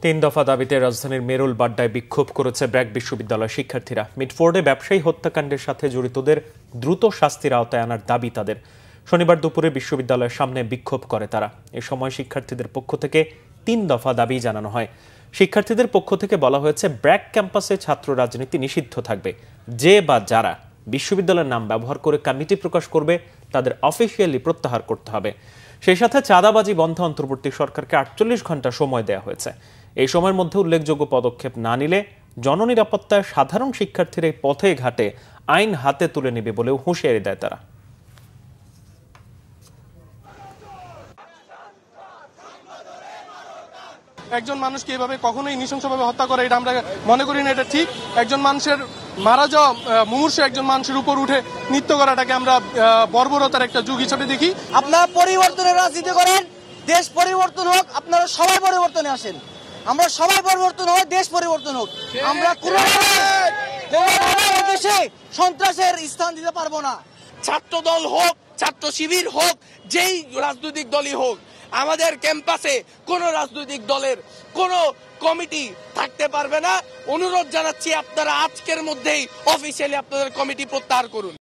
তিন দফা দাবিতে রাজধানীর মেরুল বাড্ডায় বিক্ষোভ করেছে ব্র্যাক বিশ্ববিদ্যালয়ের শিক্ষার্থীরা। মিডফোর্ডে ব্যবসায়ী হত্যাকাণ্ডের সাথে জড়িতদের দ্রুত শাস্তির আওতায় আনার দাবি তাদের। শনিবার দুপুরে বিশ্ববিদ্যালয়ের সামনে বিক্ষোভ করে তারা। এ সময় শিক্ষার্থীদের পক্ষ থেকে তিন দফা দাবি জানানো হয়। শিক্ষার্থীদের পক্ষ থেকে বলা হয়েছে, ব্র্যাক ক্যাম্পাসে ছাত্র রাজনীতি নিষিদ্ধ থাকবে। যে বা যারা বিশ্ববিদ্যালয়ের নাম ব্যবহার করে কমিটি প্রকাশ করবে তাদের অফিসিয়ালি প্রত্যাহার করতে হবে। সেই সাথে চাঁদাবাজি বন্ধে অন্তর্বর্তী সরকারকে 48 ঘন্টা সময় দেওয়া হয়েছে। এই সময়ের মধ্যে উল্লেখযোগ্য পদক্ষেপ না নিলে জননিরাপত্তায় সাধারণ শিক্ষার্থীরা পথে ঘাটে আইন হাতে তুলে নেবে বলেও হুঁশিয়ারি দেয় তারা। একজন মানুষকে এভাবে কখনোই নৃশংসভাবে হত্যা করে এটা আমরা মনে করি না এটা ঠিক। একজন মানুষের মারা যাওয়া মুমূর্ষু একজন মানুষের উপর উঠে নৃত্য করাটাকে আমরা বর্বরতার একটা যুগ হিসেবে দেখি। আপনারা পরিবর্তনের রাজনীতি করেন, দেশ পরিবর্তন হোক, আপনারা সবাই পরিবর্তনে আসেন। আমরা সবাই পরিবর্তন হয়, দেশ পরিবর্তন হোক। আমরা কোনো দেশে সন্ত্রাসের স্থান দিতে পারবো না। ছাত্র দল হোক, ছাত্র শিবির হোক, যেই রাজনৈতিক দলই হোক, আমাদের ক্যাম্পাসে কোনো রাজনৈতিক দলের কোনো কমিটি থাকতে পারবে না। অনুরোধ জানাচ্ছি, আপনারা আজকের মধ্যেই অফিসিয়ালি আপনাদের কমিটি প্রত্যাহার করুন।